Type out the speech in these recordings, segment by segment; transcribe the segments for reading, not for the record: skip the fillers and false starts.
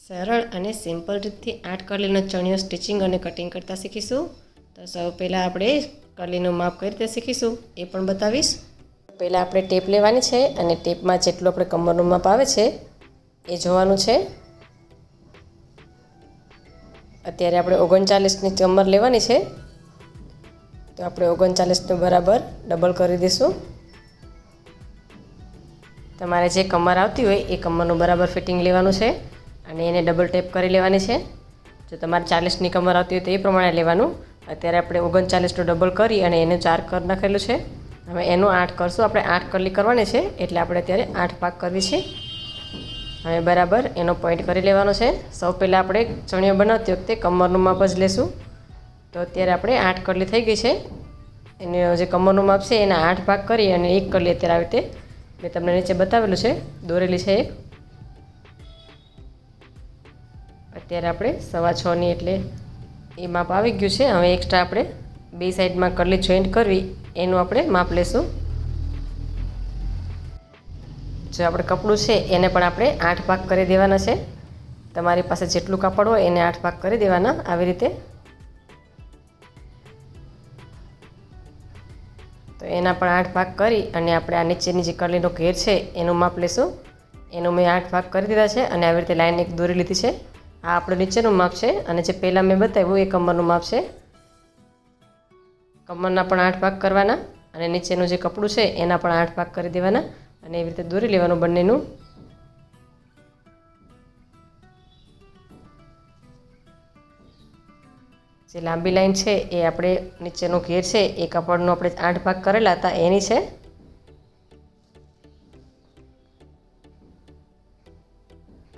સરળ અને સિમ્પલ રીતથી 8 કરલીનો ચણિયો સ્ટિચિંગ અને કટિંગ કરતા શીખીશું. તો સૌ પહેલાં આપણે કરલીનું માપ કઈ રીતે શીખીશું એ પણ બતાવીશ. પહેલાં આપણે ટેપ લેવાની છે અને ટેપમાં જેટલું આપણે કમરનું માપ આવે છે એ જોવાનું છે. અત્યારે આપણે 39ની કમર લેવાની છે, તો આપણે 39નું બરાબર ડબલ કરી દઈશું. તમારે જે કમર આવતી હોય એ કમરનું બરાબર ફિટિંગ લેવાનું છે અને એને ડબલ ટેપ કરી લેવાની છે. જો તમારે 40ની કમર આવતી હોય તો એ પ્રમાણે લેવાનું. અત્યારે આપણે 39નું ડબલ કરી અને એને 4 કરી નાખેલું છે. હવે એનું 8 કરશું. આપણે 8 કરલી કરવાની છે એટલે આપણે અત્યારે 8 ભાગ કરવી છે. હવે બરાબર એનો પોઈન્ટ કરી લેવાનો છે. સૌ પહેલાં આપણે ચણિયો બનાવતી વખતે કમરનું માપ જ લેશું. તો અત્યારે આપણે 8 કરલી થઈ ગઈ છે. એને જે કમરનું માપ છે એના 8 ભાગ કરી અને 1 કરલી અત્યારે આવી રીતે મેં તમને નીચે બતાવેલું છે, દોરેલી છે એક. અત્યારે આપણે 6.25ની એટલે એ માપ આવી ગયું છે. હવે એક્સ્ટ્રા આપણે બે સાઈડમાં કરલી જોઈન્ટ કરવી એનું આપણે માપ લેશું. જો આપણે કપડું છે એને પણ આપણે 8 ભાગ કરી દેવાના છે. તમારી પાસે જેટલું કાપડ હોય એને 8 ભાગ કરી દેવાના આવી રીતે. તો એના પણ 8 ભાગ કરી અને આપણે આ નીચેની જે કરલીનો ઘેર છે એનું માપ લેશું. એનું મેં 8 ભાગ કરી દીધા છે અને આવી રીતે લાઈન એક દોરી લીધી છે. આ આપણું નીચેનું માપ છે અને જે પહેલાં મેં બતાવ્યું એ કમરનું માપ છે. કમરના પણ 8 ભાગ કરવાના અને નીચેનું જે કપડું છે એના પણ 8 ભાગ કરી દેવાના અને એવી રીતે દોરી લેવાનું બંનેનું. જે લાંબી લાઈન છે એ આપણે નીચેનો ઘેર છે એ કાપડનો આપણે 8 ભાગ કરેલા હતા એની છે.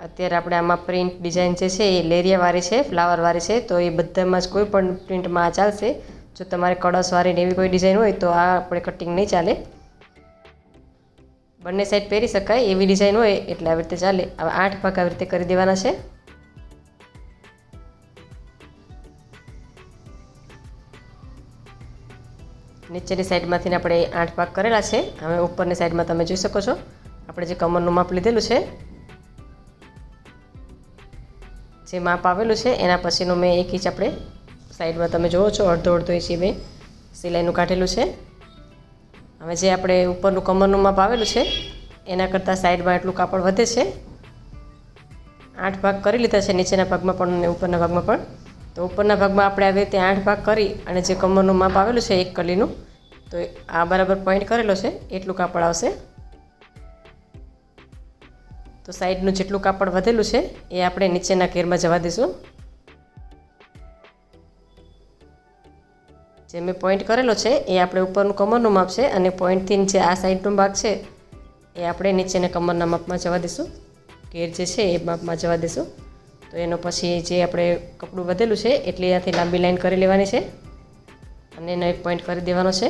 અત્યારે આપણે આમાં પ્રિન્ટ ડિઝાઇન જે છે એ લેરિયાવાળી છે, ફ્લાવરવાળી છે, તો એ બધામાં જ કોઈ પણ પ્રિન્ટમાં આ ચાલશે. જો તમારે કળશવાળી ને એવી કોઈ ડિઝાઇન હોય તો આ આપણે કટિંગ નહીં ચાલે. બંને સાઈડ પહેરી શકાય એવી ડિઝાઇન હોય એટલે આવી રીતે ચાલે. હવે 8 ભાગ આવી રીતે કરી દેવાના છે. નીચેની સાઈડમાંથી આપણે 8 ભાગ કરેલા છે. હવે ઉપરની સાઈડમાં તમે જોઈ શકો છો આપણે જે કમરનું માપ લીધેલું છે, જે માપ આવેલું છે એના પછીનું મેં 1 ઇંચ આપણે સાઈડમાં તમે જુઓ છો અડધો ઇંચ મેં સિલાઈનું કાઢેલું છે. હવે જે આપણે ઉપરનું કમરનું માપ આવેલું છે એના કરતાં સાઈડમાં એટલું કાપડ વધે છે. 8 ભાગ કરી લીધા છે નીચેના ભાગમાં પણ અને ઉપરના ભાગમાં પણ. તો ઉપરના ભાગમાં આપણે આવી રીતે 8 ભાગ કરી અને જે કમરનું માપ આવેલું છે 1 કલીનું, તો આ બરાબર પોઈન્ટ કરેલો છે એટલું કાપડ આવશે. તો સાઈડનું જેટલું કાપડ વધેલું છે એ આપણે નીચેના ઘેરમાં જવા દઈશું. જે મેં પોઈન્ટ કરેલો છે એ આપણે ઉપરનું કમરનું માપ છે અને પોઈન્ટથી જે આ સાઈડનો ભાગ છે એ આપણે નીચેના કમરના માપમાં જવા દઈશું. ઘેર જે છે એ માપમાં જવા દઈશું. તો એનો પછી જે આપણે કપડું વધેલું છે એટલે ત્યાંથી લાંબી લાઈન કરી લેવાની છે અને એનો એક પોઈન્ટ કરી દેવાનો છે.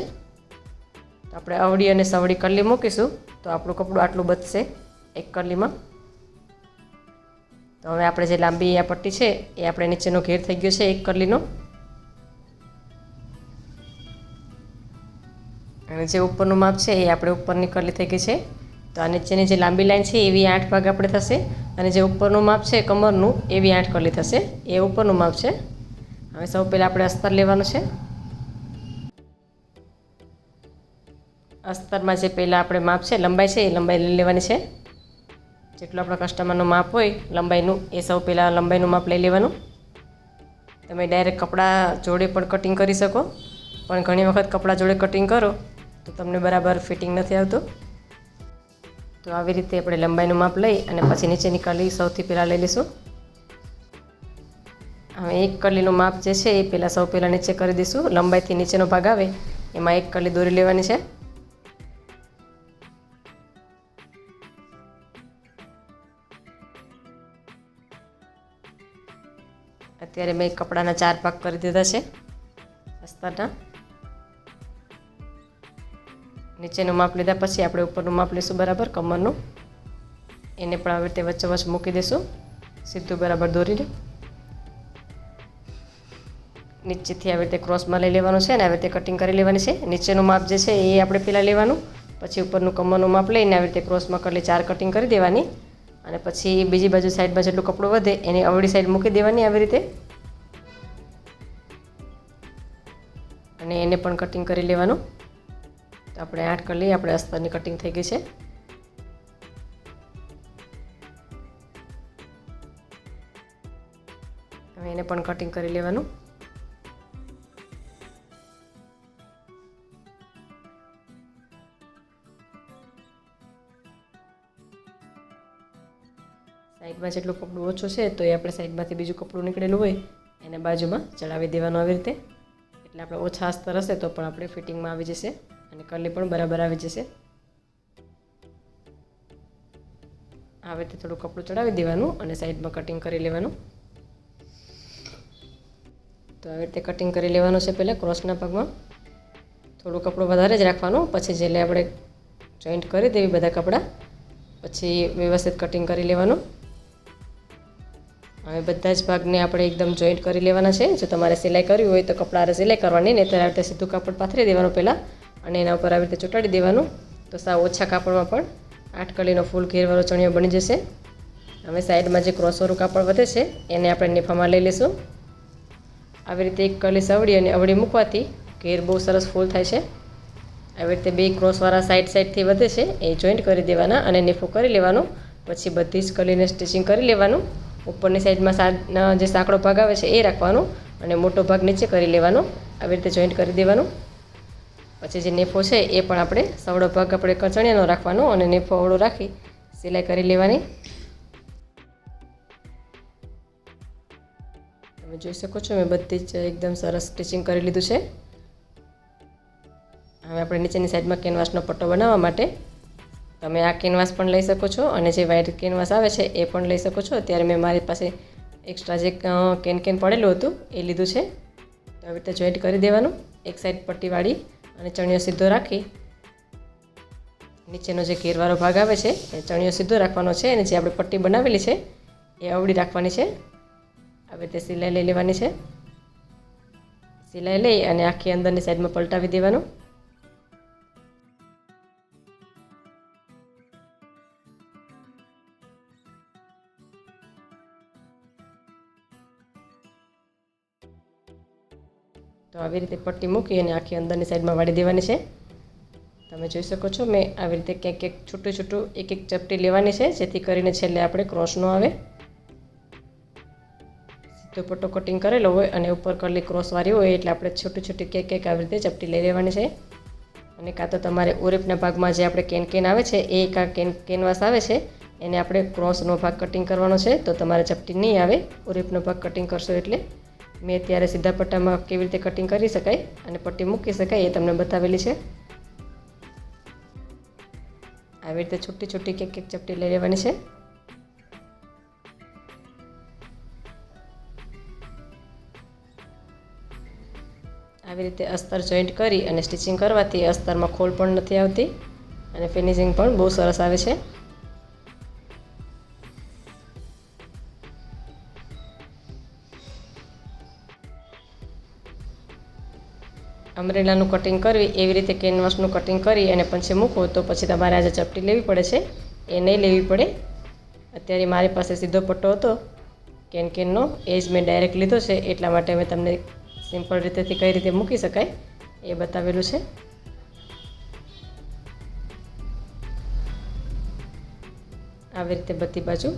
તો આપણે અવળી અને સવળી કરલી મૂકીશું તો આપણું કપડું આટલું બચશે એક કરલીમાં. તો હવે આપણે જે લાંબી આ પટ્ટી છે એ આપણે નીચેનો ઘેર થઈ ગયો છે 1 કરલીનો. અને જે ઉપરનું માપ છે એ આપણે ઉપરની કરલી થઈ ગઈ છે. તો આ નીચેની જે લાંબી લાઈન છે એવી 8 ભાગ આપણે થશે અને જે ઉપરનું માપ છે કમરનું એવી 8 કરલી થશે. એ ઉપરનું માપ છે. હવે સૌ પહેલાં આપણે અસ્તર લેવાનું છે. અસ્તરમાં જે પહેલાં આપણે માપ છે લંબાઈ છે એ લંબાઈ લઈ લેવાની છે. જેટલું આપણા કસ્ટમરનું માપ હોય લંબાઈનું એ સૌ પહેલાં લંબાઈનું માપ લઈ લેવાનું. તમે ડાયરેક્ટ કપડાં જોડે પણ કટિંગ કરી શકો, પણ ઘણી વખત કપડાં જોડે કટિંગ કરો તો તમને બરાબર ફિટિંગ નથી આવતું. તો આવી રીતે આપણે લંબાઈનું માપ લઈ અને પછી નીચેની કરલી સૌથી પહેલાં લઈ લઈશું. હવે 1 કરલીનું માપ જે છે એ પહેલાં સૌ પહેલાં નીચે કરી દઈશું. લંબાઈથી નીચેનો ભાગ આવે એમાં 1 કરલી દોરી લેવાની છે. અત્યારે મેં કપડાના 4 ભાગ કરી દીધા છે અસ્તરના. નીચેનું માપ લીધા પછી આપણે ઉપરનું માપ લઈશું બરાબર કમરનું. એને પણ આવી રીતે વચ્ચે વચ્ચે મૂકી દઈશું સીધું બરાબર દોરીને. નીચેથી આવી રીતે ક્રોસમાં લઈ લેવાનું છે અને આવી રીતે કટિંગ કરી લેવાની છે. નીચેનું માપ જે છે એ આપણે પહેલાં લેવાનું, પછી ઉપરનું કમરનું માપ લઈને આવી રીતે ક્રોસમાં કરલી 4 કટિંગ કરી દેવાની અને પછી બીજી બાજુ સાઈડમાં જેટલું કપડું વધે એની અવળી સાઈડ મૂકી દેવાની આવી રીતે, અને એને પણ કટિંગ કરી લેવાનું. તો આપણે 8 કરી લઈએ. આપણે અસ્તરની કટિંગ થઈ ગઈ છે. હવે એને પણ કટિંગ કરી લેવાનું. સાઈડમાં જેટલું કપડું ઓછું છે તો એ આપણે સાઈડમાંથી બીજું કપડું નીકળેલું હોય એને બાજુમાં ચડાવી દેવાનું આવી રીતે. એટલે આપણે ઓછા અસ્તર હશે તો પણ આપણે ફિટિંગમાં આવી જશે અને કલી પણ બરાબર આવી જશે. આવી રીતે થોડું કપડું ચડાવી દેવાનું અને સાઈડમાં કટિંગ કરી લેવાનું. તો આવી રીતે કટિંગ કરી લેવાનું છે. પહેલાં ક્રોસના ભાગમાં થોડું કપડું વધારે જ રાખવાનું, પછી જેલે આપણે જોઈન્ટ કરી દેવી બધા કપડાં, પછી વ્યવસ્થિત કટિંગ કરી લેવાનું. હવે બધા જ ભાગને આપણે એકદમ જોઈન્ટ કરી લેવાના છે. જો તમારે સિલાઈ કરવી હોય તો કપડાં સિલાઈ કરવાની, નહીં તો આવી રીતે સીધું કાપડ પાથરી દેવાનું પહેલાં અને એના ઉપર આવી રીતે ચોંટાડી દેવાનું. તો સાવ ઓછા કાપડમાં પણ 8 કલીનો ફૂલ ઘેરવાળો ચણિયો બની જશે. હવે સાઈડમાં જે ક્રોસવાળું કાપડ વધે છે એને આપણે નેફામાં લઈ લઈશું. આવી રીતે એક કલી સવડી અને અવળી મૂકવાથી ઘેર બહુ સરસ ફૂલ થાય છે. આવી રીતે 2 ક્રોસવાળા સાઈડથી વધે છે એ જોઈન્ટ કરી દેવાના અને નેફો કરી લેવાનું. પછી બધી જ કલીને સ્ટિચિંગ કરી લેવાનું. ઉપરની સાઈડમાં જે સાંકડો ભાગ આવે છે એ રાખવાનો અને મોટો ભાગ નીચે કરી લેવાનો. આવી રીતે જોઈન્ટ કરી દેવાનું. પછી જે નેફો છે એ પણ આપણે સવડો ભાગ આપણે ચણિયાનો રાખવાનો અને નેફો અવળો રાખી સિલાઈ કરી લેવાની. તમે જોઈ શકો છો મેં બધી જ એકદમ સરસ સ્ટિચિંગ કરી લીધું છે. હવે આપણે નીચેની સાઈડમાં કેનવાસનો પટ્ટો બનાવવા માટે તમે આ કેનવાસ પણ લઈ શકો છો અને જે વ્હાઇટ કેનવાસ આવે છે એ પણ લઈ શકો છો. અત્યારે મેં મારી પાસે એક્સ્ટ્રા જે કેન પડેલું હતું એ લીધું છે. તો આવી રીતે જોઈન્ટ કરી દેવાનું. એક સાઈડ પટ્ટી વાળી અને ચણિયો સીધો રાખી નીચેનો જે ઘેરવાળો ભાગ આવે છે એ ચણિયો સીધો રાખવાનો છે અને જે આપણે પટ્ટી બનાવેલી છે એ અવળી રાખવાની છે. આવી રીતે સિલાઈ લઈ લેવાની છે. સિલાઈ લઈ અને આખી અંદરની સાઈડમાં પલટાવી દેવાનું. તો આવી રીતે પટ્ટી મૂકી અને આખી અંદરની સાઈડમાં વાળી દેવાની છે. તમે જોઈ શકો છો મેં આવી રીતે ક્યાંક એક છૂટું છૂટું એક ચપટી લેવાની છે જેથી કરીને છેલ્લે આપણે ક્રોસ ન આવે. સીધો પટ્ટો કટિંગ કરેલો હોય અને ઉપર કરલી ક્રોસવાળી હોય એટલે આપણે છોટી છોટી ક્યાંક આવી રીતે ચપટી લઈ લેવાની છે. અને કાં તો તમારે ઓરેપના ભાગમાં જે આપણે કેન આવે છે એ કેનવાસ આવે છે એને આપણે ક્રોસનો ભાગ કટિંગ કરવાનો છે. તો તમારે ચપટી નહીં આવે ઓરેપનો ભાગ કટિંગ કરશો એટલે. મેં અત્યારે સીધા પટ્ટામાં કેવી રીતે કટિંગ કરી શકાય અને પટ્ટી મૂકી શકાય એ તમને બતાવેલી છે. આવી રીતે છૂટી છૂટી એક ચપટી લઈ લેવાની છે. આવી રીતે અસ્તર જોઈન્ટ કરી અને સ્ટિચિંગ કરવાથી અસ્તરમાં ખોલ પણ નથી આવતી અને ફિનિશિંગ પણ બહુ સરસ આવે છે. અમરેલાનું કટિંગ કરવી એવી રીતે કેનવાસનું કટિંગ કરી અને પછી મૂકો તો પછી તમારે આજે ચપટી લેવી પડે છે એ નહીં લેવી પડે. અત્યારે મારી પાસે સીધો પટ્ટો હતો કેનનો એ જ મેં ડાયરેક્ટ લીધો છે એટલા માટે મેં તમને સિમ્પલ રીતેથી કઈ રીતે મૂકી શકાય એ બતાવેલું છે. આવી રીતે બધી બાજુ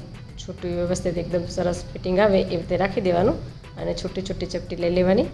છૂટું વ્યવસ્થિત એકદમ સરસ ફિટિંગ આવે એ રીતે રાખી દેવાનું અને છૂટી છૂટી ચપટી લઈ લેવાની.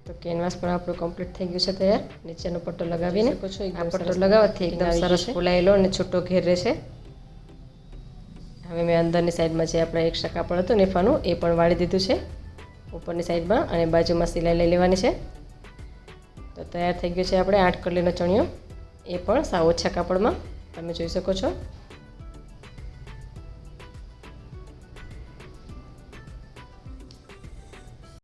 તો કેનવાસ પણ આપણું કમ્પ્લીટ થઈ ગયું છે તૈયાર. નીચેનો પટ્ટો લગાવીને આ પટ્ટો લગાવવાથી એકદમ સરસ ફૂલાયેલો અને છૂટો ઘેર રહેશે. હવે મેં અંદરની સાઈડમાં જે આપણે એક્સ્ટ્રા કાપડ હતું નેફાનું એ પણ વાળી દીધું છે ઉપરની સાઈડમાં, અને બાજુમાં સિલાઈ લઈ લેવાની છે. તો તૈયાર થઈ ગયો છે આપણે 8 કલીનો ચણિયો, એ પણ સાવ ઓછા કાપડમાં તમે જોઈ શકો છો.